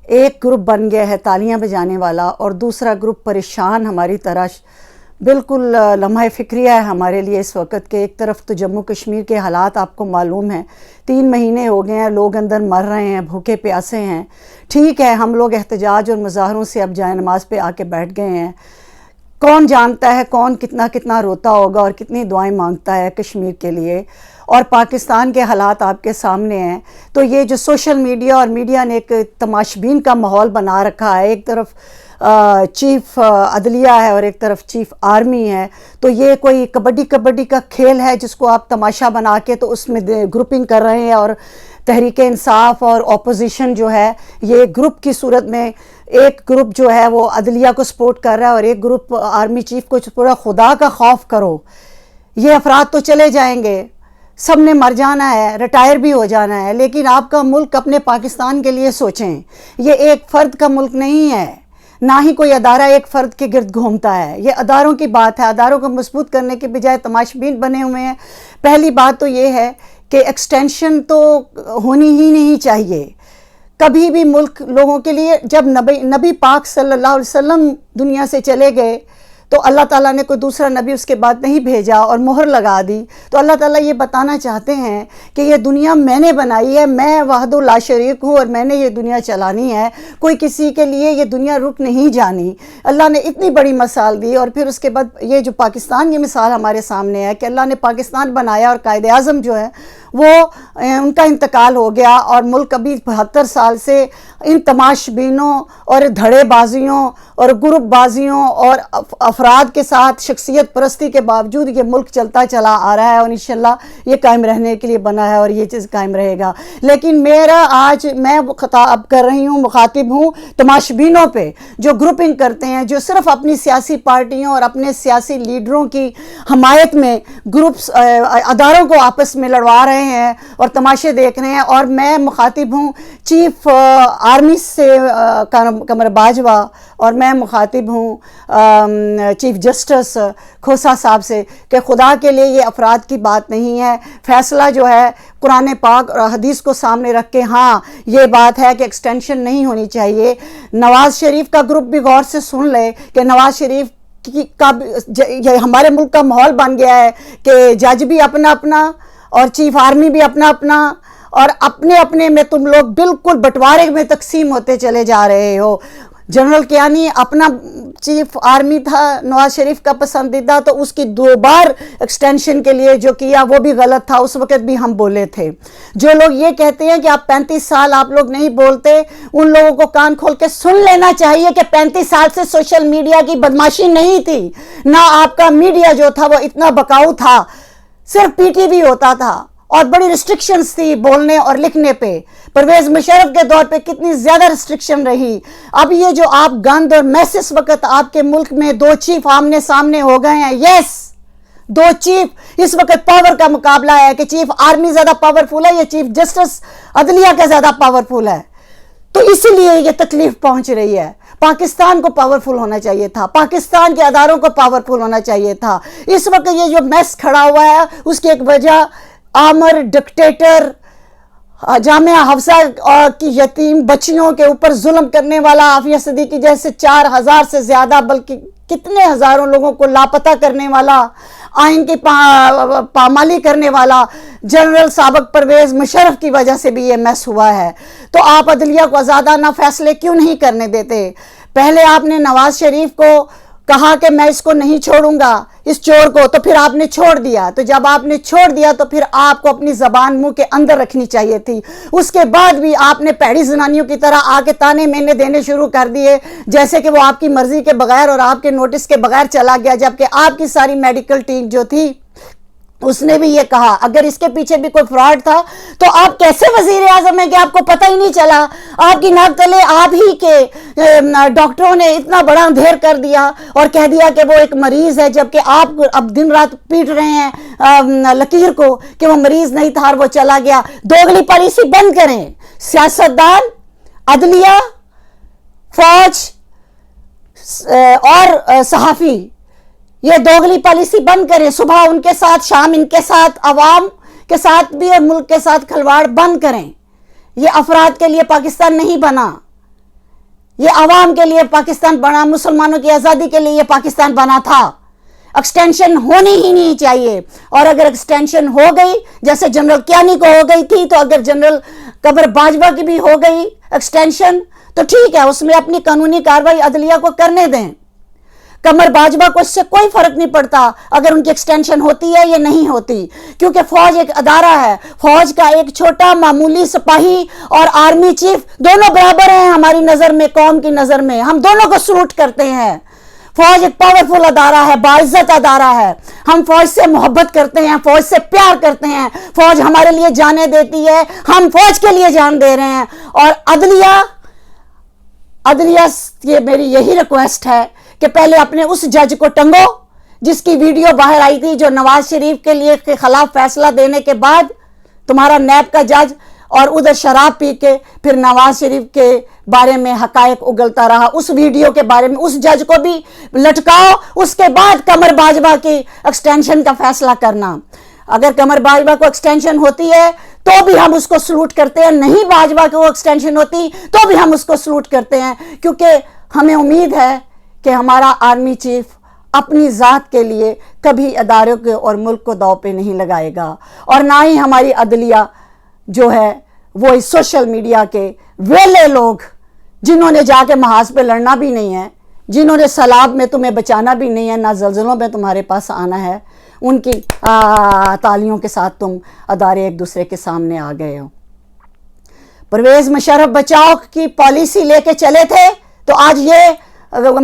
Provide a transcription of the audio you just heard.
ایک گروپ بن گیا ہے تالیاں بجانے والا اور دوسرا گروپ پریشان ہماری طرح. بالکل لمحہ فکریہ ہے ہمارے لیے اس وقت کہ ایک طرف تو جموں کشمیر کے حالات آپ کو معلوم ہیں، 3 مہینے ہو گئے ہیں، لوگ اندر مر رہے ہیں، بھوکے پیاسے ہیں. ٹھیک ہے، ہم لوگ احتجاج اور مظاہروں سے اب جائے نماز پہ آ کے بیٹھ گئے ہیں. کون جانتا ہے کون کتنا روتا ہوگا اور کتنی دعائیں مانگتا ہے کشمیر کے لیے. اور پاکستان کے حالات آپ کے سامنے ہیں. تو یہ جو سوشل میڈیا اور میڈیا نے ایک تماشبین کا ماحول بنا رکھا ہے، ایک طرف چیف عدلیہ ہے اور ایک طرف چیف آرمی ہے. تو یہ کوئی کبڈی کا کھیل ہے جس کو آپ تماشا بنا کے تو اس میں گروپنگ کر رہے ہیں. اور تحریک انصاف اور اپوزیشن جو ہے یہ گروپ کی صورت میں، ایک گروپ جو ہے وہ عدلیہ کو سپورٹ کر رہا ہے اور ایک گروپ آرمی چیف کو. پورا خدا کا خوف کرو. یہ افراد تو چلے جائیں گے، سب نے مر جانا ہے، ریٹائر بھی ہو جانا ہے، لیکن آپ کا ملک اپنے پاکستان کے لیے سوچیں. یہ ایک فرد کا ملک نہیں ہے، نہ ہی کوئی ادارہ ایک فرد کے گرد گھومتا ہے. یہ اداروں کی بات ہے. اداروں کو مضبوط کرنے کے بجائے تماشبین بنے ہوئے ہیں. پہلی بات تو یہ ہے کہ ایکسٹینشن تو ہونی ہی نہیں چاہیے کبھی بھی ملک لوگوں کے لیے. جب نبی پاک صلی اللہ علیہ وسلم دنیا سے چلے گئے تو اللہ تعالیٰ نے کوئی دوسرا نبی اس کے بعد نہیں بھیجا اور مہر لگا دی. تو اللہ تعالیٰ یہ بتانا چاہتے ہیں کہ یہ دنیا میں نے بنائی ہے، میں وحدہ لا شریک ہوں اور میں نے یہ دنیا چلانی ہے. کوئی کسی کے لیے یہ دنیا رک نہیں جانی. اللہ نے اتنی بڑی مثال دی. اور پھر اس کے بعد یہ جو پاکستان کی مثال ہمارے سامنے ہے کہ اللہ نے پاکستان بنایا اور قائد اعظم جو ہے وہ ان کا انتقال ہو گیا اور ملک ابھی 72 سال سے ان تماشبینوں اور دھڑے بازیوں اور گروپ بازیوں اور افراد کے ساتھ شخصیت پرستی کے باوجود یہ ملک چلتا چلا آ رہا ہے. اور انشاءاللہ یہ قائم رہنے کے لیے بنا ہے اور یہ چیز قائم رہے گا. لیکن میں خطاب کر رہی ہوں، مخاطب ہوں تماشبینوں پہ جو گروپنگ کرتے ہیں، جو صرف اپنی سیاسی پارٹیوں اور اپنے سیاسی لیڈروں کی حمایت میں گروپس اداروں کو آپس میں لڑوا رہے ہیں اور تماشے دیکھ رہے ہیں. اور میں مخاطب ہوں چیف آرمی سے قمر باجوہ، اور میں مخاطب ہوں چیف جسٹس کھوسہ صاحب سے کہ خدا کے لیے یہ افراد کی بات نہیں ہے. فیصلہ جو ہے قرآن پاک اور حدیث کو سامنے رکھ کے، ہاں یہ بات ہے کہ ایکسٹینشن نہیں ہونی چاہیے. نواز شریف کا گروپ بھی غور سے سن لے کہ نواز شریف ہمارے ملک کا ماحول بن گیا ہے کہ جج بھی اپنا اپنا اور چیف آرمی بھی اپنا اپنا اور اپنے میں تم لوگ بالکل بٹوارے میں تقسیم ہوتے چلے جا رہے ہو. جنرل کیانی اپنا چیف آرمی تھا نواز شریف کا پسندیدہ، تو اس کی 2 بار ایکسٹینشن کے لیے جو کیا وہ بھی غلط تھا. اس وقت بھی ہم بولے تھے. جو لوگ یہ کہتے ہیں کہ آپ 35 سال آپ لوگ نہیں بولتے، ان لوگوں کو کان کھول کے سن لینا چاہیے کہ 35 سال سے سوشل میڈیا کی بدماشی نہیں تھی، نہ آپ کا میڈیا جو تھا وہ اتنا بکاؤ تھا. صرف پی ٹی وی ہوتا تھا اور بڑی ریسٹرکشنز تھی بولنے اور لکھنے پہ. پرویز مشرف کے دور پہ کتنی زیادہ ریسٹرکشن رہی. اب یہ جو آپ گند اور میس اس وقت آپ کے ملک میں 2 چیف آمنے سامنے ہو گئے ہیں. یس 2 چیف اس وقت پاور کا مقابلہ ہے کہ چیف آرمی زیادہ پاورفل ہے یا چیف جسٹس عدلیہ کا زیادہ پاورفل ہے. تو اسی لیے یہ تکلیف پہنچ رہی ہے. پاکستان کو پاورفل ہونا چاہیے تھا، پاکستان کے اداروں کو پاورفل ہونا چاہیے تھا. اس وقت یہ جو میس کھڑا ہوا ہے اس کی ایک وجہ آمر ڈکٹیٹر جامعہ حفصہ کی یتیم بچیوں کے اوپر ظلم کرنے والا عافیہ صدیقی جیسے 4000 سے زیادہ بلکہ کتنے ہزاروں لوگوں کو لاپتہ کرنے والا، آئین کی پامالی کرنے والا جنرل سابق پرویز مشرف کی وجہ سے بھی یہ میس ہوا ہے. تو آپ عدلیہ کو آزادانہ فیصلے کیوں نہیں کرنے دیتے؟ پہلے آپ نے نواز شریف کو کہا کہ میں اس کو نہیں چھوڑوں گا اس چور کو، تو پھر آپ نے چھوڑ دیا. تو جب آپ نے چھوڑ دیا تو پھر آپ کو اپنی زبان منہ کے اندر رکھنی چاہیے تھی. اس کے بعد بھی آپ نے پیڑی زنانیوں کی طرح آ کے تانے مینے دینے شروع کر دیے جیسے کہ وہ آپ کی مرضی کے بغیر اور آپ کے نوٹس کے بغیر چلا گیا، جبکہ آپ کی ساری میڈیکل ٹیم جو تھی اس نے بھی یہ کہا اگر اس کے پیچھے بھی کوئی فراڈ تھا تو آپ کیسے وزیر اعظم ہیں کہ آپ کو پتہ ہی نہیں چلا؟ آپ کی ناک تلے آپ ہی کے ڈاکٹروں نے اتنا بڑا اندھیر کر دیا اور کہہ دیا کہ وہ ایک مریض ہے، جبکہ آپ اب دن رات پیٹ رہے ہیں لکیر کو کہ وہ مریض نہیں تھا اور وہ چلا گیا. دوگلی پالیسی بند کریں. سیاستدان، عدلیہ، فوج اور صحافی یہ دوگلی پالیسی بند کریں. صبح ان کے ساتھ، شام ان کے ساتھ، عوام کے ساتھ بھی اور ملک کے ساتھ کھلواڑ بند کریں. یہ افراد کے لیے پاکستان نہیں بنا. یہ عوام کے لیے پاکستان بنا، مسلمانوں کی آزادی کے لیے یہ پاکستان بنا تھا. ایکسٹینشن ہونی ہی نہیں چاہیے. اور اگر ایکسٹینشن ہو گئی جیسے جنرل کیانی کو ہو گئی تھی، تو اگر جنرل قمر باجوہ کی بھی ہو گئی ایکسٹینشن تو ٹھیک ہے، اس میں اپنی قانونی کارروائی عدلیہ کو کرنے دیں. قمر باجوہ کو اس سے کوئی فرق نہیں پڑتا اگر ان کی ایکسٹینشن ہوتی ہے یا نہیں ہوتی، کیونکہ فوج ایک ادارہ ہے. فوج کا ایک چھوٹا معمولی سپاہی اور آرمی چیف دونوں برابر ہیں ہماری نظر میں، قوم کی نظر میں. ہم دونوں کو سلوٹ کرتے ہیں. فوج ایک پاورفل ادارہ ہے، باعزت ادارہ ہے. ہم فوج سے محبت کرتے ہیں، فوج سے پیار کرتے ہیں. فوج ہمارے لیے جانیں دیتی ہے، ہم فوج کے لیے جان دے رہے ہیں. اور عدلیہ یہ میری یہی ریکویسٹ ہے کہ پہلے اپنے اس جج کو ٹنگو جس کی ویڈیو باہر آئی تھی، جو نواز شریف کے خلاف فیصلہ دینے کے بعد تمہارا نیب کا جج، اور ادھر شراب پی کے پھر نواز شریف کے بارے میں حقائق اگلتا رہا. اس ویڈیو کے بارے میں اس جج کو بھی لٹکاؤ، اس کے بعد قمر باجوہ کی ایکسٹینشن کا فیصلہ کرنا. اگر قمر باجوہ کو ایکسٹینشن ہوتی ہے تو بھی ہم اس کو سلوٹ کرتے ہیں، نہیں باجوہ کو ایکسٹینشن ہوتی تو بھی ہم اس کو سلوٹ کرتے ہیں، کیونکہ ہمیں امید ہے کہ ہمارا آرمی چیف اپنی ذات کے لیے کبھی اداروں کے اور ملک کو داؤ پہ نہیں لگائے گا. اور نہ ہی ہماری عدلیہ جو ہے وہ اس سوشل میڈیا کے ویلے لوگ جنہوں نے جا کے محاذ پہ لڑنا بھی نہیں ہے، جنہوں نے سیلاب میں تمہیں بچانا بھی نہیں ہے، نہ زلزلوں میں تمہارے پاس آنا ہے، ان کی تالیوں کے ساتھ تم ادارے ایک دوسرے کے سامنے آ گئے ہو. پرویز مشرف بچاؤ کی پالیسی لے کے چلے تھے تو آج یہ